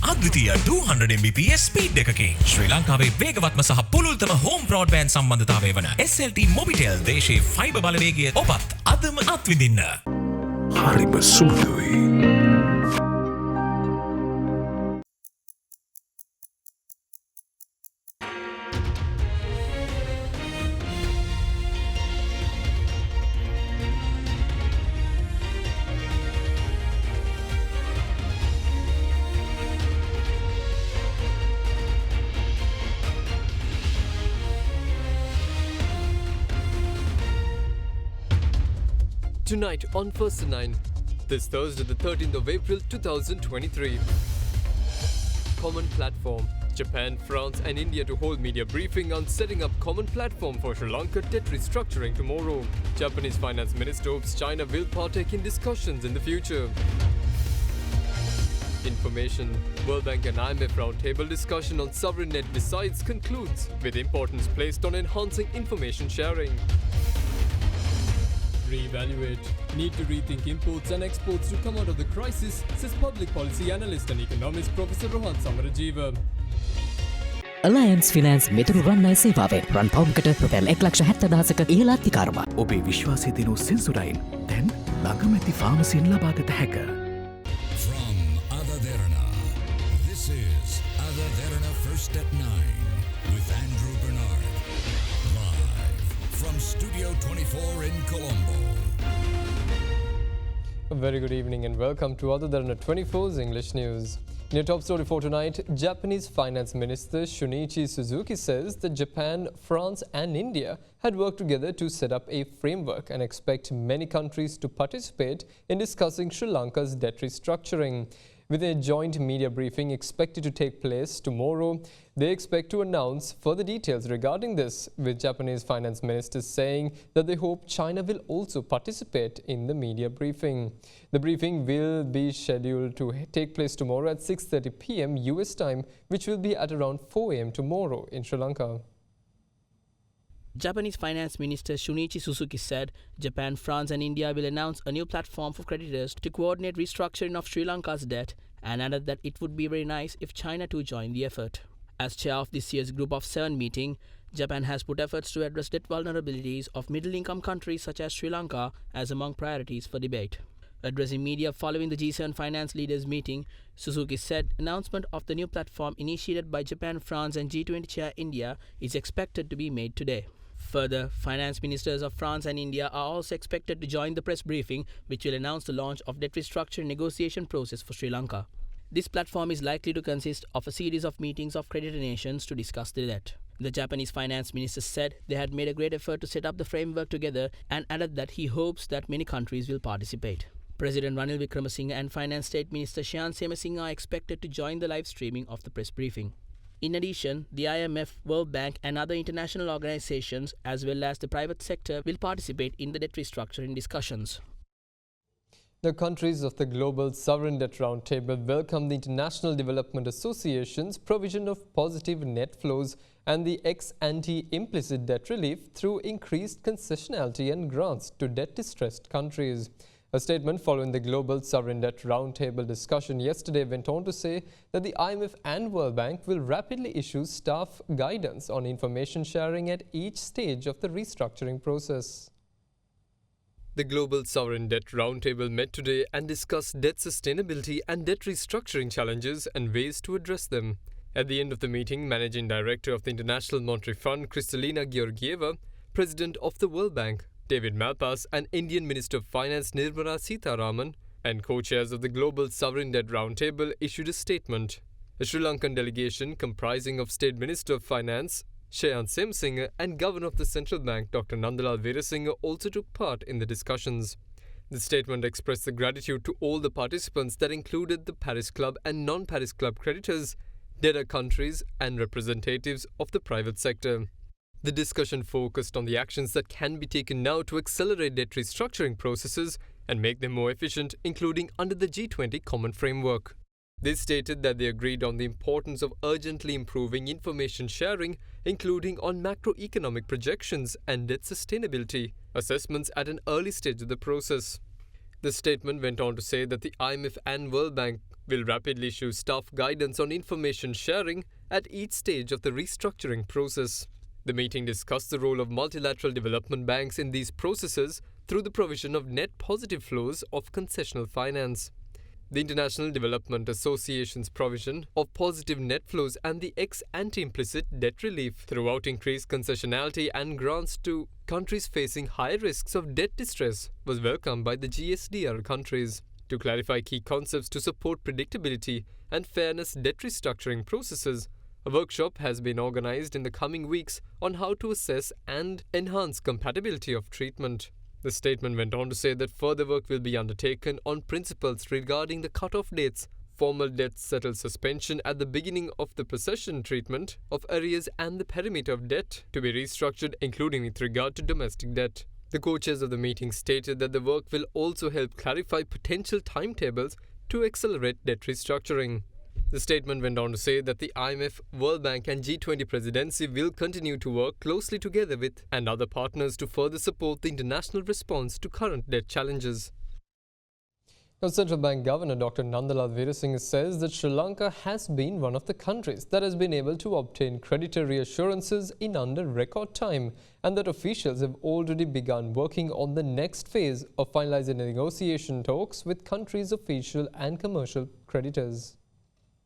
අද්විතීය 200 Mbps speed එකකින් ශ්‍රී ලංකාවේ වේගවත්ම සහ පුළුල්තම හෝම් බ්‍රෝඩ්බෑන්ඩ් සම්බන්ධතාවය වන SLT මොබිටෙල් දේශීය ෆයිබර් බලවේගය ඔබත් අදම අත්විඳින්න. හරිම සුදුයි. Tonight on First to 9, this Thursday the 13th of April 2023. Common platform. Japan, France and India to hold media briefing on setting up common platform for Sri Lanka debt restructuring tomorrow. Japanese finance minister hopes China will partake in discussions in the future. Information. World Bank and IMF roundtable discussion on sovereign debt decides concludes with importance placed on enhancing information sharing. Re-evaluate. Need to rethink imports and exports to come out of the crisis, says public policy analyst and economist Professor Rohan Samarajiva. Alliance Finance මෙතුරු රන්නයි සේවාවෙන් රන් පවුම්කට රුපියල් 1,70,000ක ඉහළ අධිකාරම. ඔබේ විශ්වාසය දිනු සෙන්සුරයින් දැන් ළඟමැති ෆාමසියෙන් ලබාගත හැක. From AdaDerana, this is AdaDerana First at 9 with Andrew Bernard. Live from Studio 24 in Colombo. A very good evening and welcome to AdaDerana 24's English News. In your top story for tonight, Japanese Finance Minister Shunichi Suzuki says that Japan, France and India had worked together to set up a framework and expect many countries to participate in discussing Sri Lanka's debt restructuring. With a joint media briefing expected to take place tomorrow, they expect to announce further details regarding this, with Japanese finance ministers saying that they hope China will also participate in the media briefing. The briefing will be scheduled to take place tomorrow at 6:30 p.m. US time, which will be at around 4 a.m. tomorrow in Sri Lanka. Japanese Finance Minister Shunichi Suzuki said Japan, France and India will announce a new platform for creditors to coordinate restructuring of Sri Lanka's debt, and added that it would be very nice if China too joined the effort. As chair of this year's Group of 7 meeting, Japan has put efforts to address debt vulnerabilities of middle-income countries such as Sri Lanka as among priorities for debate. Addressing media following the G7 finance leaders meeting, Suzuki said announcement of the new platform initiated by Japan, France and G20 chair India is expected to be made today. Further, finance ministers of France and India are also expected to join the press briefing, which will announce the launch of debt restructuring negotiation process for Sri Lanka. This platform is likely to consist of a series of meetings of creditor nations to discuss the debt. The Japanese finance minister said they had made a great effort to set up the framework together, and added that he hopes that many countries will participate. President Ranil Wickremesinghe and Finance State Minister Shyam Semesinghe are expected to join the live streaming of the press briefing. In addition, the IMF, World Bank and other international organizations as well as the private sector will participate in the debt restructuring discussions. The countries of the Global Sovereign Debt Roundtable welcome the International Development Association's provision of positive net flows and the ex-ante implicit debt relief through increased concessionality and grants to debt-distressed countries. A statement following the Global Sovereign Debt Roundtable discussion yesterday went on to say that the IMF and World Bank will rapidly issue staff guidance on information sharing at each stage of the restructuring process. The Global Sovereign Debt Roundtable met today and discussed debt sustainability and debt restructuring challenges and ways to address them. At the end of the meeting, Managing Director of the International Monetary Fund, Kristalina Georgieva, President of the World Bank, David Malpass, and Indian Minister of Finance Nirmala Sitharaman, and co-chairs of the Global Sovereign Debt Roundtable issued a statement. A Sri Lankan delegation comprising of State Minister of Finance Shyam Semesinghe and Governor of the Central Bank Dr. Nandalal Veerasinghe also took part in the discussions. The statement expressed the gratitude to all the participants that included the Paris Club and non-Paris Club creditors, debtor countries and representatives of the private sector. The discussion focused on the actions that can be taken now to accelerate debt restructuring processes and make them more efficient, including under the G20 Common Framework. They stated that they agreed on the importance of urgently improving information sharing, including on macroeconomic projections and debt sustainability assessments at an early stage of the process. The statement went on to say that the IMF and World Bank will rapidly issue staff guidance on information sharing at each stage of the restructuring process. The meeting discussed the role of multilateral development banks in these processes through the provision of net positive flows of concessional finance. The International Development Association's provision of positive net flows and the ex-ante implicit debt relief throughout increased concessionality and grants to countries facing high risks of debt distress was welcomed by the GSDR countries. To clarify key concepts to support predictability and fairness debt restructuring processes, a workshop has been organized in the coming weeks on how to assess and enhance compatibility of treatment. The statement went on to say that further work will be undertaken on principles regarding the cut-off dates, formal debt settle suspension at the beginning of the procession treatment of arrears and the perimeter of debt to be restructured, including with regard to domestic debt. The co-chairs of the meeting stated that the work will also help clarify potential timetables to accelerate debt restructuring. The statement went on to say that the IMF, World Bank and G20 presidency will continue to work closely together with and other partners to further support the international response to current debt challenges. Now, Central Bank Governor Dr. Nandalal Veerasinghe says that Sri Lanka has been one of the countries that has been able to obtain creditor reassurances in under record time, and that officials have already begun working on the next phase of finalizing negotiation talks with countries' official and commercial creditors.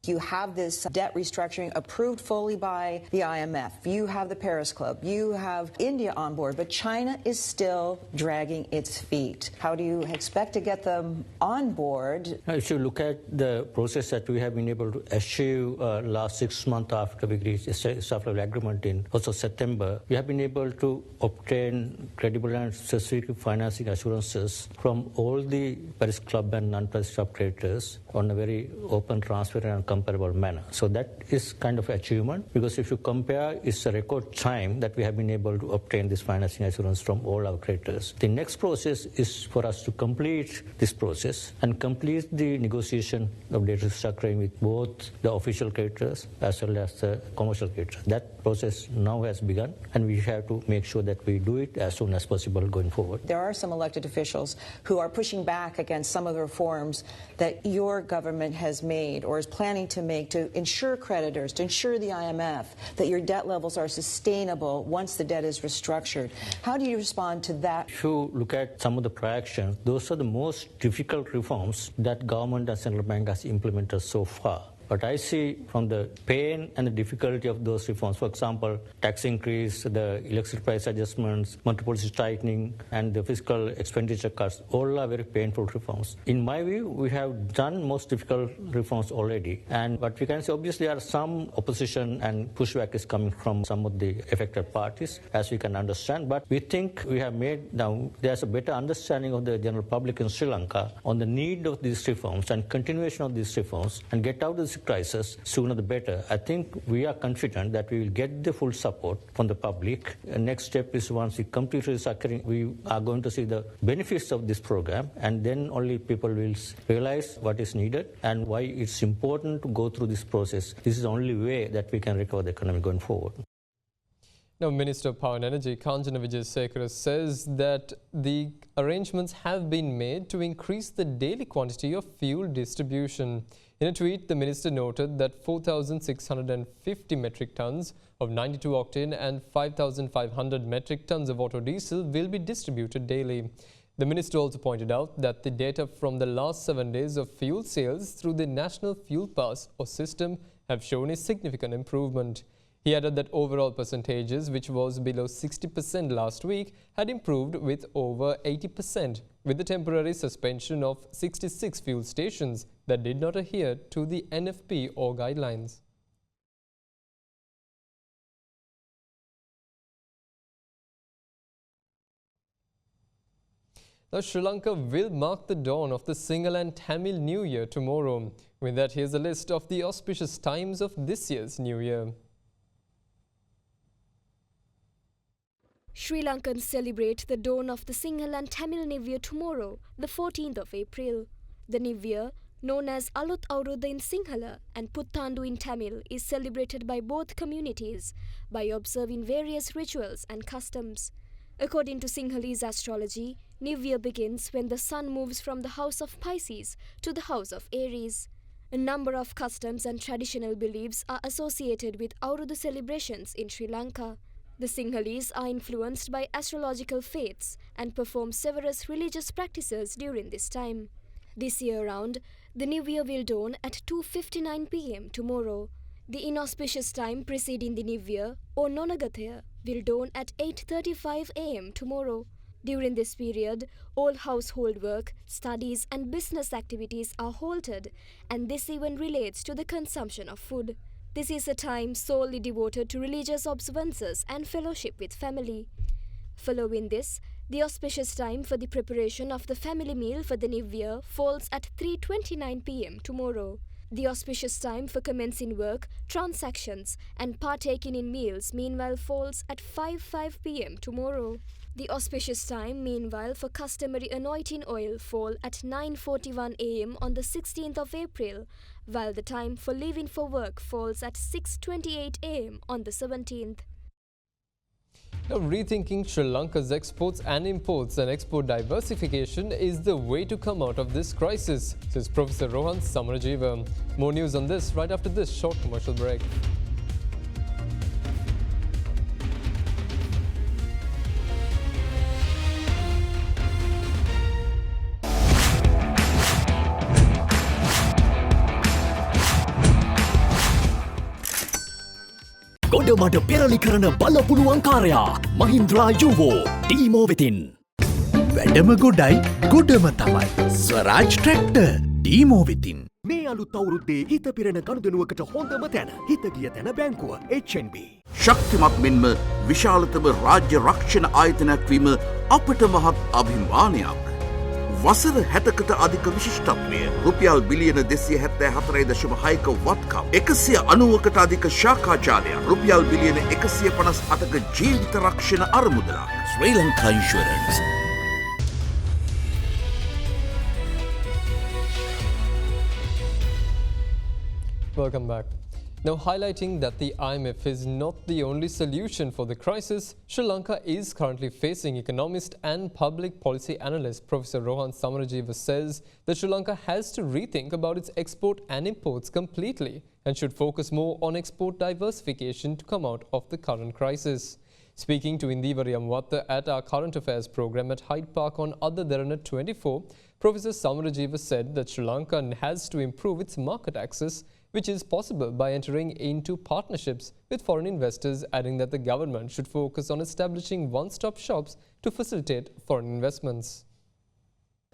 You have this debt restructuring approved fully by the IMF. You have the Paris Club. You have India on board. But China is still dragging its feet. How do you expect to get them on board? If you look at the process that we have been able to achieve last 6 months after we reached a staff-level agreement in also September, we have been able to obtain credible and specific financing assurances from all the Paris Club and non-Paris Club creditors on a very open, transparent and comparable manner. So that is kind of achievement, because if you compare, it's a record time that we have been able to obtain this financing assurance from all our creditors. The next process is for us to complete this process and complete the negotiation of debt restructuring with both the official creditors as well as the commercial creditors. That process now has begun, and we have to make sure that we do it as soon as possible going forward. There are some elected officials who are pushing back against some of the reforms that your government has made or is planning to make to ensure creditors, to ensure the IMF that your debt levels are sustainable once the debt is restructured. How do you respond to that? If you look at some of the prior actions, those are the most difficult reforms that government and central bank has implemented so far. But I see from the pain and the difficulty of those reforms, for example, tax increase, the electricity price adjustments, monetary policy tightening, and the fiscal expenditure cuts, all are very painful reforms. In my view, we have done most difficult reforms already. And what we can say, obviously, there are some opposition and pushback is coming from some of the affected parties, as we can understand. But we think we have made now, there's a better understanding of the general public in Sri Lanka on the need of these reforms and continuation of these reforms and get out of this crisis sooner the better. I think we are confident that we will get the full support from the public. The next step is once we complete restructuring, we are going to see the benefits of this program, and then only people will realize what is needed and why it's important to go through this process. This is the only way that we can recover the economy going forward. Now, Minister of Power and Energy Kanjana Wijesekara says that the arrangements have been made to increase the daily quantity of fuel distribution. In a tweet, the minister noted that 4,650 metric tons of 92-octane and 5,500 metric tons of auto diesel will be distributed daily. The minister also pointed out that the data from the last 7 days of fuel sales through the National Fuel Pass or system have shown a significant improvement. He added that overall percentages, which was below 60% last week, had improved with over 80%, with the temporary suspension of 66 fuel stations that did not adhere to the NFP or guidelines. Now, Sri Lanka will mark the dawn of the Sinhala and Tamil New Year tomorrow. With that, here's a list of the auspicious times of this year's New Year. Sri Lankans celebrate the dawn of the Sinhala and Tamil New Year tomorrow, the 14th of April. The New Year, known as Aluth Awurudda in Sinhala and Puthandu in Tamil, is celebrated by both communities by observing various rituals and customs. According to Sinhalese astrology, New Year begins when the sun moves from the house of Pisces to the house of Aries. A number of customs and traditional beliefs are associated with Aurudu celebrations in Sri Lanka. The Sinhalese are influenced by astrological faiths and perform several religious practices during this time. This year round, the new year will dawn at 2:59 p.m. tomorrow. The inauspicious time preceding the new year, or Nonagataya, will dawn at 8:35 a.m. tomorrow. During this period, all household work, studies and business activities are halted, and this even relates to the consumption of food. This is a time solely devoted to religious observances and fellowship with family. Following this, the auspicious time for the preparation of the family meal for the new year falls at 3:29 p.m. tomorrow. The auspicious time for commencing work, transactions and partaking in meals meanwhile falls at 5:05 p.m. tomorrow. The auspicious time meanwhile for customary anointing oil fall at 9:41 a.m. on the 16th of April, while the time for leaving for work falls at 6:28 a.m. on the 17th. Now, rethinking Sri Lanka's exports and imports and export diversification is the way to come out of this crisis, says Professor Rohan Samarajiva. More news on this right after this short commercial break. ගොඩමඩ පෙරලි කරන බලපුළුවන්කාරයා මහින්ද්‍රා යුවෝ ටීමෝ වෙතින්. වැඩම ගොඩයි ගොඩම තමයි. ස්වරාජ් tractor ටීමෝ වෙතින්. මේ අලුත් අවුරුද්දේ හිත පිරෙන ගනුදෙනුවකට හොඳම තැන හිත ගිය තැන බැංකුව HNB. ශක්තිමත් මෙන්ම විශාලතම රාජ්‍ය රක්ෂණ ආයතනයක් වීම අපට මහත් අභිමානයක්. වසර 60කට අධික විශිෂ්ටත්වය රුපියල් බිලියන 274.6ක වත්කම් 190කට අධික ශාඛාජාලය රුපියල් බිලියන 158ක ජීවිත රක්ෂණ අරමුදලක් Sri Lanka insurance. Welcome back. Now, highlighting that the IMF is not the only solution for the crisis, Sri Lanka is currently facing. Economist and public policy analyst Professor Rohan Samarajiva says that Sri Lanka has to rethink about its export and imports completely and should focus more on export diversification to come out of the current crisis. Speaking to Indivari Amwatta at our Current Affairs program at Hyde Park on AdaDerana 24, Professor Samarajiva said that Sri Lanka has to improve its market access, which is possible by entering into partnerships with foreign investors, adding that the government should focus on establishing one-stop shops to facilitate foreign investments.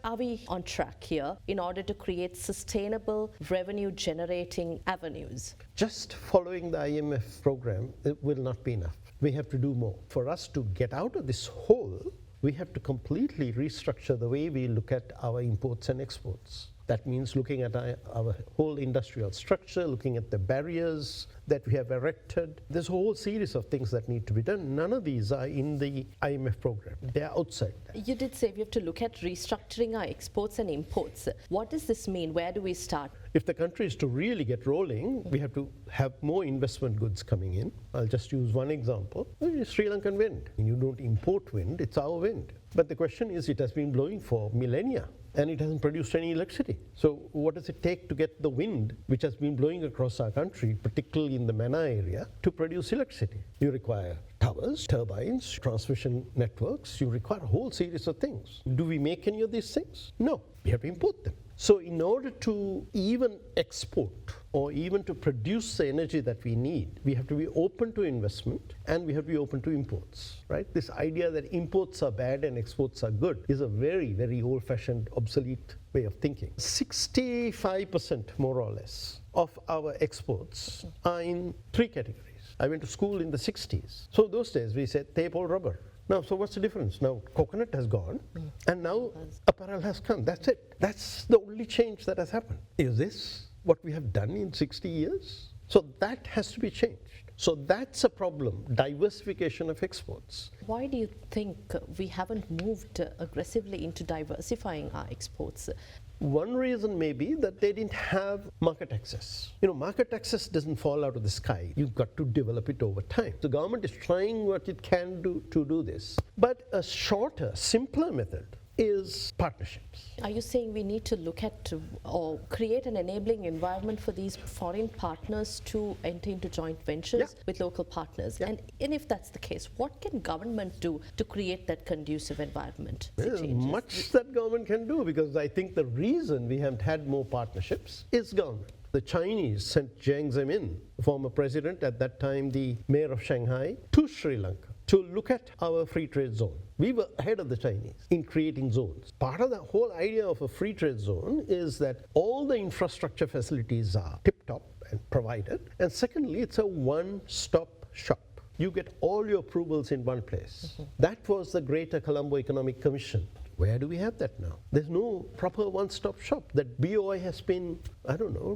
Are we on track here in order to create sustainable revenue-generating avenues? Just following the IMF program, it will not be enough. We have to do more. For us to get out of this hole, we have to completely restructure the way we look at our imports and exports. That means looking at our whole industrial structure, looking at the barriers that we have erected. There's a whole series of things that need to be done. None of these are in the IMF program. They're outside. You did say we have to look at restructuring our exports and imports. What does this mean? Where do we start? If the country is to really get rolling, we have to have more investment goods coming in. I'll just use one example. Sri Lankan wind. You don't import wind, it's our wind. But the question is, it has been blowing for millennia and it hasn't produced any electricity. So what does it take to get the wind, which has been blowing across our country, particularly in the Mana area, to produce electricity? You require towers, turbines, transmission networks. You require a whole series of things. Do we make any of these things? No, we have to import them. So in order to even export or even to produce the energy that we need, we have to be open to investment and we have to be open to imports, right? This idea that imports are bad and exports are good is a very, very old-fashioned, obsolete way of thinking. 65% more or less of our exports are in three categories. I went to school in the 60s. So those days we said tape or rubber. Now, so what's the difference? Now, coconut has gone, and now apparel has come. That's it. That's the only change that has happened. Is this what we have done in 60 years? So that has to be changed. So that's a problem, diversification of exports. Why do you think we haven't moved aggressively into diversifying our exports? One reason may be that they didn't have market access. You know, market access doesn't fall out of the sky. You've got to develop it over time. The government is trying what it can do to do this. But a shorter, simpler method is partnerships. Are you saying we need to look at or create an enabling environment for these foreign partners to enter into joint ventures with local partners? And if that's the case, what can government do to create that conducive environment? There's much that government can do, because I think the reason we haven't had more partnerships is government. The Chinese sent Jiang Zemin, the former president, at that time the mayor of Shanghai, to Sri Lanka to look at our free trade zone. We were ahead of the Chinese in creating zones. Part of the whole idea of a free trade zone is that all the infrastructure facilities are tip-top and provided. And secondly, it's a one-stop shop. You get all your approvals in one place. That was the Greater Colombo Economic Commission. Where do we have that now? There's no proper one-stop shop. That BOI has been,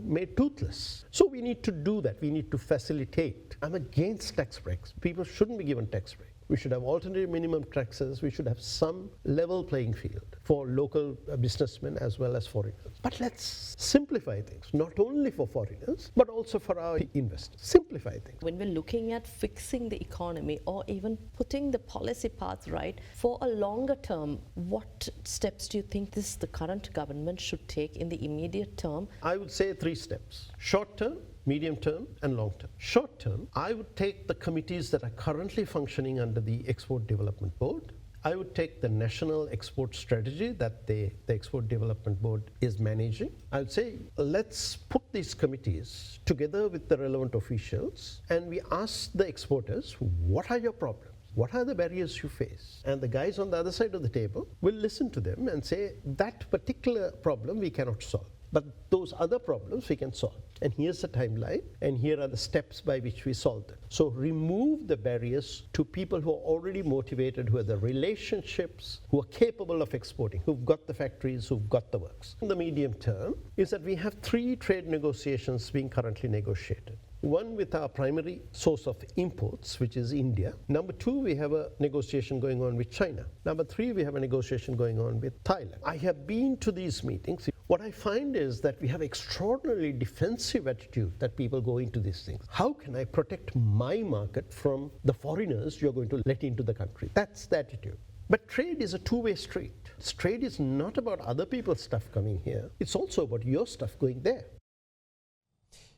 made toothless. So we need to do that. We need to facilitate. I'm against tax breaks. People shouldn't be given tax breaks. We should have alternative minimum taxes. We should have some level playing field for local businessmen as well as foreigners. But let's simplify things, not only for foreigners, but also for our investors. Simplify things. When we're looking at fixing the economy or even putting the policy path right for a longer term, what steps do you think the current government should take in the immediate term? I would say 3 steps. Short term, medium term and long term. Short term, I would take the committees that are currently functioning under the Export Development Board. I would take the national export strategy that the Export Development Board is managing. I would say, let's put these committees together with the relevant officials and we ask the exporters, what are your problems? What are the barriers you face? And the guys on the other side of the table will listen to them and say, that particular problem we cannot solve. But those other problems we can solve. And here's the timeline, and here are the steps by which we solve them. So remove the barriers to people who are already motivated, who have the relationships, who are capable of exporting, who've got the factories, who've got the works. In the medium term is that we have 3 trade negotiations being currently negotiated. One with our primary source of imports, which is India. Number 2, we have a negotiation going on with China. Number 3, we have a negotiation going on with Thailand. I have been to these meetings. What I find is that we have extraordinarily defensive attitude that people go into these things. How can I protect my market from the foreigners you're going to let into the country? That's the attitude. But trade is a two-way street. Trade is not about other people's stuff coming here. It's also about your stuff going there.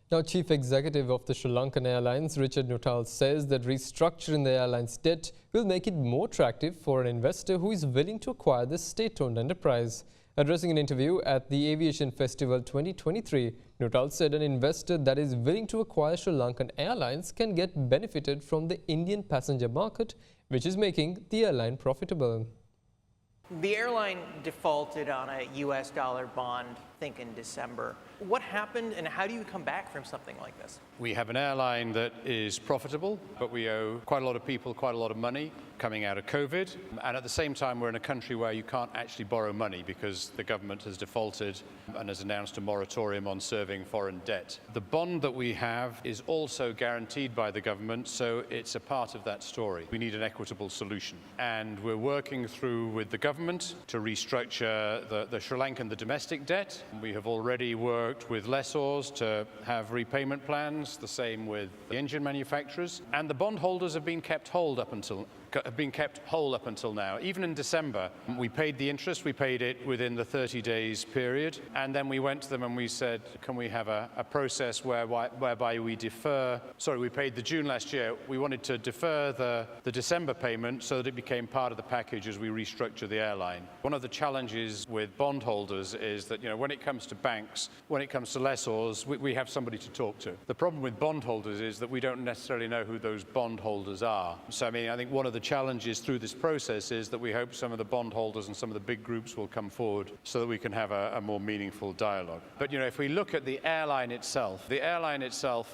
Now, Chief Executive of the Sri Lankan Airlines, Richard Nuttall, says that restructuring the airline's debt will make it more attractive for an investor who is willing to acquire this state-owned enterprise. Addressing an interview at the Aviation Festival 2023, Nuttall said an investor that is willing to acquire Sri Lankan Airlines can get benefited from the Indian passenger market, which is making the airline profitable. The airline defaulted on a US dollar bond, I think in December. What happened and how do you come back from something like this? We have an airline that is profitable, but we owe quite a lot of people quite a lot of money coming out of COVID. And at the same time, we're in a country where you can't actually borrow money because the government has defaulted and has announced a moratorium on serving foreign debt. The bond that we have is also guaranteed by the government, so it's a part of that story. We need an equitable solution. And we're working through with the government to restructure the Sri Lankan, the domestic debt. We have already worked with lessors to have repayment plans, the same with the engine manufacturers. And the bondholders have been kept whole up until now. Even in December, we paid the interest, we paid it within the 30 days period, and then we went to them and we said, can we have a process whereby we defer, we paid the June last year, we wanted to defer the December payment so that it became part of the package as we restructure the airline. One of the challenges with bondholders is that, when it comes to banks, when it comes to lessors, we have somebody to talk to. The problem with bondholders is that we don't necessarily know who those bondholders are. So, I think one of the challenges through this process is that we hope some of the bondholders and some of the big groups will come forward so that we can have a more meaningful dialogue. But if we look at the airline itself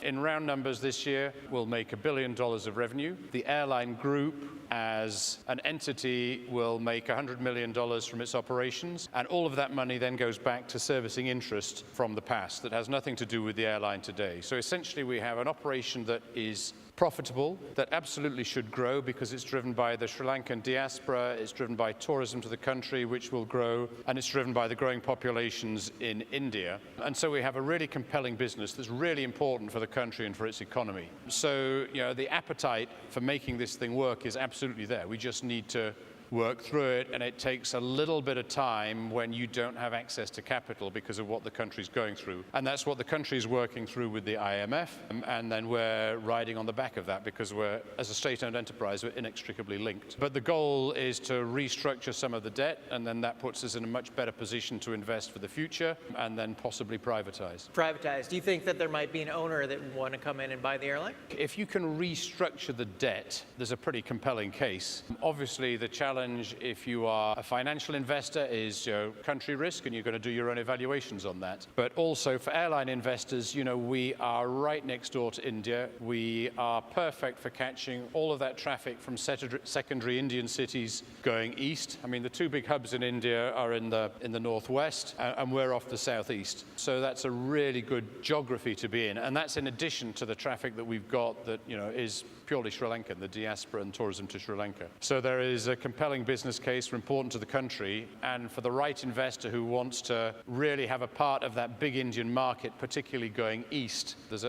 in round numbers this year will make $1 billion of revenue. The airline group as an entity will make $100 million from its operations, and all of that money then goes back to servicing interest from the past that has nothing to do with the airline today. So essentially we have an operation that is profitable, that absolutely should grow because it's driven by the Sri Lankan diaspora, it's driven by tourism to the country, which will grow, and it's driven by the growing populations in India. And so we have a really compelling business that's really important for the country and for its economy. So, the appetite for making this thing work is absolutely there. We just need to work through it, and it takes a little bit of time when you don't have access to capital because of what the country's going through. And that's what the country is working through with the IMF, and then we're riding on the back of that because we're, as a state-owned enterprise, we're inextricably linked. But the goal is to restructure some of the debt, and then that puts us in a much better position to invest for the future, and then possibly privatize. Privatize. Do you think that there might be an owner that would want to come in and buy the airline? If you can restructure the debt, there's a pretty compelling case. Obviously, the challenge if you are a financial investor is country risk, and you're going to do your own evaluations on that. But also for airline investors, we are right next door to India. We are perfect for catching all of that traffic from secondary Indian cities going east. I mean, the two big hubs in India are in the northwest, and we're off the southeast. So that's a really good geography to be in, and that's in addition to the traffic that we've got that is purely Sri Lankan, the diaspora and tourism to Sri Lanka. So there is a compelling business case for important to the country, and for the right investor who wants to really have a part of that big Indian market, particularly going east, there's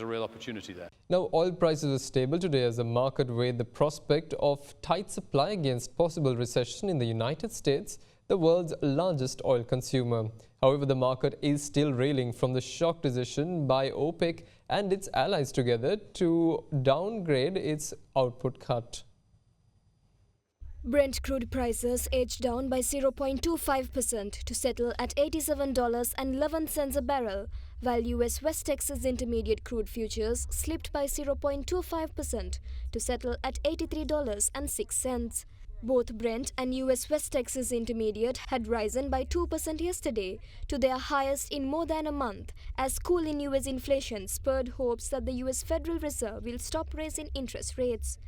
a real opportunity there. Now, oil prices are stable today as the market weighed the prospect of tight supply against possible recession in the United States, the world's largest oil consumer. However, the market is still reeling from the shock decision by OPEC and its allies together to downgrade its output cut. Brent crude prices edged down by 0.25% to settle at $87.11 a barrel, while US West Texas Intermediate crude futures slipped by 0.25% to settle at $83.06. Both Brent and US West Texas Intermediate had risen by 2% yesterday to their highest in more than a month, as cool in US inflation spurred hopes that the US Federal Reserve will stop raising interest rates.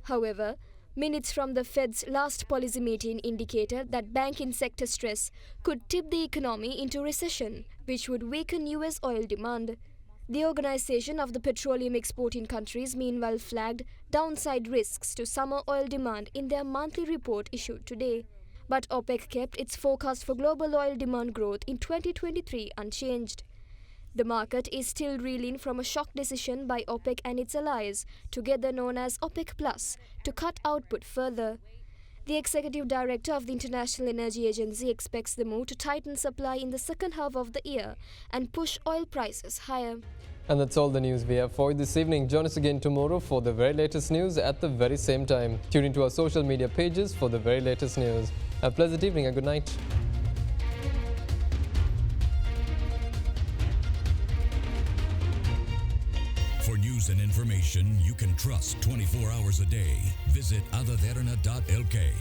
However, minutes from the Fed's last policy meeting indicated that banking sector stress could tip the economy into recession, which would weaken US oil demand. The Organization of the Petroleum Exporting Countries meanwhile flagged downside risks to summer oil demand in their monthly report issued today. But OPEC kept its forecast for global oil demand growth in 2023 unchanged. The market is still reeling from a shock decision by OPEC and its allies, together known as OPEC Plus, to cut output further. The executive director of the International Energy Agency expects the move to tighten supply in the second half of the year and push oil prices higher. And that's all the news we have for you this evening. Join us again tomorrow for the very latest news at the very same time. Tune into our social media pages for the very latest news. A pleasant evening and good night. For news and information you can trust 24 hours a day, visit AdaDerana.lk.